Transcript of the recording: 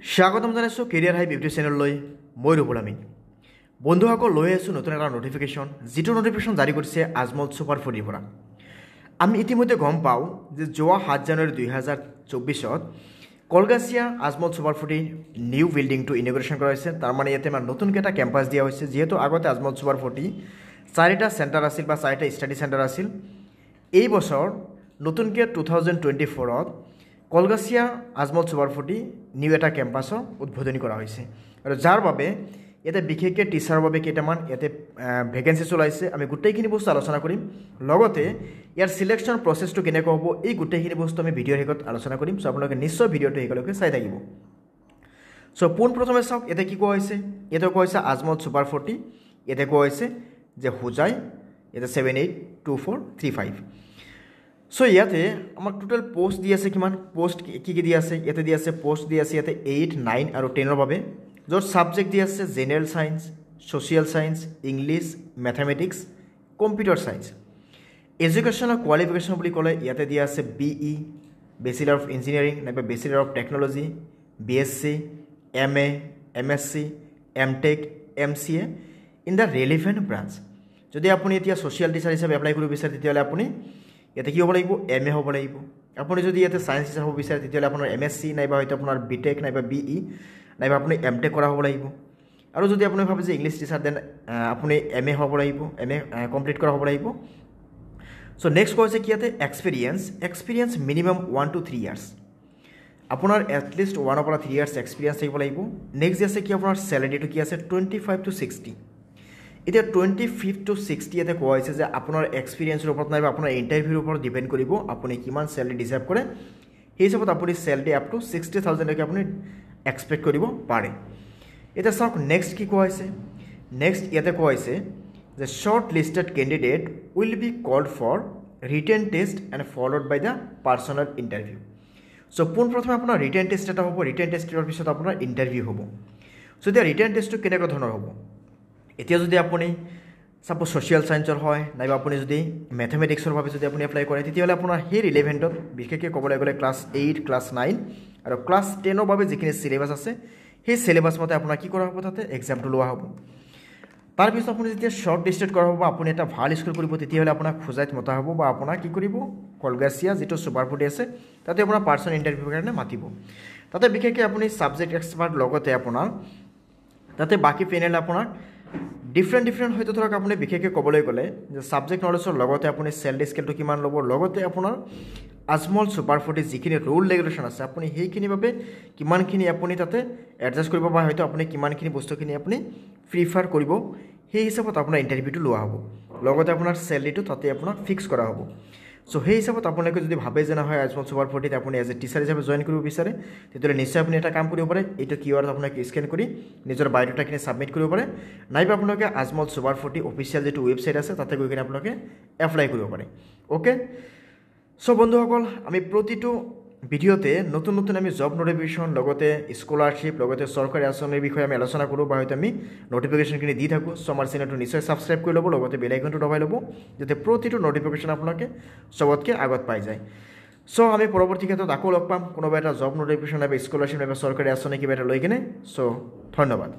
স্বাগতম জানাইছোঁ কেৰিয়াৰ হাই ইউটিউব চেনেললৈ মই ৰূপল আমি বন্ধুসকল লৈ আছোঁ নতুন এটা নটিফিকেশ্যন যিটো নটিফিকেশ্যন জাৰি কৰিছে আজমল ছুপাৰ ফুডিৰ পৰা। আমি ইতিমধ্যে গম পাওঁ যে যোৱা 7 জানুৱাৰী 2024 কলগাছিয়া আজমল ছুপাৰ ফুডিৰ নিউ বিল্ডিংটো ইনগ্ৰেশ্যন কৰা হৈছে। তাৰমানে ইয়াতে আমাৰ নতুনকৈ এটা কেম্পাছ দিয়া হৈছে। যিহেতু আগতে আজমল ছুপাৰ ফুডি 4টা চেণ্টাৰ আছিল বা 4টা ষ্টাডি চেণ্টাৰ আছিল। এই বছৰ নতুনকৈ 2024ত Kalgachia Ajmal super forty new এটা কেম্পাছৰ উদ্বোধনী কৰা হৈছে আৰু যাৰ বাবে ইয়াতে বিশেষকৈ টিচাৰৰ বাবে কেইটামান ইয়াতে ভেকেঞ্চিছ ওলাইছে। আমি গোটেইখিনি বস্তু আলোচনা কৰিম, লগতে ইয়াৰ চিলেকশ্যন প্ৰচেছটো কেনেকুৱা হ'ব এই গোটেইখিনি বস্তু আমি ভিডিঅ'ৰ শেষত আলোচনা কৰিম। চ' আপোনালোকে নিশ্চয় ভিডিঅ'টো শেষলৈকে চাই থাকিব। চ' পোনপ্ৰথমে চাওক ইয়াতে কি কোৱা হৈছে। ইয়াতে কোৱা হৈছে আজমল ছুপাৰ ফুডি, ইয়াতে কোৱা হৈছে যে হোজাই, ইয়াতে 782435। চ' ইয়াতে আমাক টোটেল পোষ্ট দি আছে কিমান, পোষ্ট কি দি আছে ইয়াতে দি আছে, পোষ্ট দি আছে ইয়াতে 8, 9 আৰু 10ৰ বাবে, য'ত ছাবজেক্ট দি আছে general science, social science, English, mathematics, computer science. এডুকেশ্যনৰ কোৱালিফিকেশ্যন বুলি ক'লে ইয়াতে দিয়া আছে BE, বেচিলাৰ অফ ইঞ্জিনিয়াৰিং নাইবা bachelor of technology, BSc, MA, MSc, MTech, MCA in the relevant branch. যদি আপুনি এতিয়া ছ'চিয়েল টিচাৰ হিচাপে এপ্লাই কৰিব বিচাৰে তেতিয়াহ'লে আপুনি ইয়াতে কি হ'ব লাগিব, MA হ'ব লাগিব। আপুনি যদি ইয়াতে ছায়েন্স টিচাৰ হ'ব বিচাৰে তেতিয়াহ'লে আপোনাৰ MSc নাইবা হয়তো আপোনাৰ BTech নাইবা BE নাইবা আপুনি MTech কৰা হ'ব লাগিব। আৰু যদি আপুনি ভাবে যে ইংলিছ টিচাৰ দেন আপুনি MA হ'ব লাগিব, MA কমপ্লিট কৰা হ'ব লাগিব। চ' নেক্সট কৈছে কি ইয়াতে এক্সপিৰিয়েঞ্চ মিনিমাম 1 to 3 ইয়াৰ্ছ। আপোনাৰ এটলিষ্ট 1 পৰা 3 ইয়াৰ্ছ এক্সপিৰিয়েঞ্চ থাকিব লাগিব। নেক্সট আছে কি আপোনাৰ চেলাৰীটো কি আছে 25 to 60। এতিয়া 25 to 60 ইয়াতে কোৱা হৈছে যে আপোনাৰ এক্সপিৰিয়েঞ্চৰ ওপৰত নাইবা আপোনাৰ ইণ্টাৰভিউৰ ওপৰত ডিপেণ্ড কৰিব আপুনি কিমান চেলাৰী ডিজাৰ্ভ কৰে। সেই হিচাপত আপুনি চেলাৰী আপ টু 60,000লৈকে আপুনি এক্সপেক্ট কৰিব পাৰে। এতিয়া চাওক নেক্সট কি কোৱা হৈছে। নেক্সট ইয়াতে কোৱা হৈছে যে short listed candidate will be called for written test and followed by the personnel interview. So' পোনপ্ৰথমে আপোনাৰ ৰিটেন টেষ্ট এটা হ'ব, ৰিটেন টেষ্টৰ পিছত আপোনাৰ ইণ্টাৰভিউ হ'ব। চ' এতিয়া ৰিটেন টেষ্টটো কেনেকুৱা ধৰণৰ হ'ব। এতিয়া যদি আপুনি ছাপ'জ ছ'চিয়েল ছায়েন্সৰ হয় নাইবা আপুনি যদি মেথমেটিক্সৰ বাবে যদি আপুনি এপ্লাই কৰে তেতিয়াহ'লে আপোনাৰ সেই ৰিলেভেণ্টত বিশেষকৈ ক'বলৈ গ'লে ক্লাছ 8, ক্লাছ 9 আৰু ক্লাছ 10ৰ বাবে যিখিনি চিলেবাছ আছে সেই চিলেবাছ মতে আপোনাৰ কি কৰা হ'ব, তাতে এক্সামটো লোৱা হ'ব। তাৰপিছত আপুনি যেতিয়া শ্বৰ্ট লিষ্টেড কৰা হ'ব, আপুনি এটা ভাল স্ক'ৰ কৰিব তেতিয়াহ'লে আপোনাক হোজাইত মতা হ'ব বা আপোনাক কি কৰিব কলগাছিয়া যিটো ছুপাৰ ফুডি আছে তাতে আপোনাৰ পাৰ্চনেল ইণ্টাৰভিউৰ কাৰণে মাতিব। তাতে বিশেষকৈ আপুনি ছাবজেক্ট এক্সপাৰ্ট লগতে আপোনাৰ তাতে বাকী পেনেল আপোনাক ডিফাৰেণ্ট হয়তো ধৰক আপুনি বিশেষকৈ ক'বলৈ গ'লে যে ছাবজেক্ট নলেজৰ লগতে আপুনি চেলাৰী স্কেলটো কিমান ল'ব, লগতে আপোনাৰ আজমল ছুপাৰ ফুডি যিখিনি ৰুল ৰেগুলেশ্যন আছে আপুনি সেইখিনিৰ বাবে কিমানখিনি আপুনি তাতে এডজাষ্ট কৰিব বা হয়তো আপুনি কিমানখিনি বস্তুখিনি আপুনি প্ৰিফাৰ কৰিব সেই হিচাপত আপোনাৰ ইণ্টাৰভিউটো লোৱা হ'ব। লগতে আপোনাৰ চেলাৰীটো তাতে আপোনাক ফিক্স কৰা হ'ব। চ' সেই হিচাপত আপোনালোকে যদি ভাবে যে নহয় আজমল ছুপাৰ ফুডিত আপুনি এজ এ টিচাৰ হিচাপে জইন কৰিব বিচাৰে তেতিয়াহ'লে নিশ্চয় আপুনি এটা কাম কৰিব পাৰে, এইটো কিউআৰত আপোনাক স্কেন কৰি নিজৰ বায়'ডাটাখিনি ছাবমিট কৰিব পাৰে, নাইবা আপোনালোকে আজমল ছুপাৰ ফুডি অফিচিয়েল যিটো ৱেবছাইট আছে তাতে গৈ কিনে আপোনালোকে এপ্লাই কৰিব পাৰে। অ'কে, চ' বন্ধুসকল আমি প্ৰতিটো ভিডিঅ'তে নতুন আমি জব নটিফিকেশ্যন লগতে স্কলাৰশ্বিপ লগতে চৰকাৰী আঁচনিৰ বিষয়ে আমি আলোচনা কৰোঁ বা হয়তো আমি নটিফিকেশ্যনখিনি দি থাকোঁ। চ' আমাৰ চেনেলটো নিশ্চয় ছাবস্ক্ৰাইব কৰি ল'ব, লগতে বেল আইকনটো দবাই ল'ব যাতে প্ৰতিটো নটিফিকেশ্যন আপোনালোকে চবতকৈ আগত পাই যায়। চ' আমি পৰৱৰ্তী ক্ষেত্ৰত আকৌ লগ পাম কোনোবা এটা জব নটিফিকেশ্যন নাইবা স্কলাৰশ্বিপ নাইবা চৰকাৰী আঁচনি কিবা এটা লৈ কিনে। চ' ধন্যবাদ।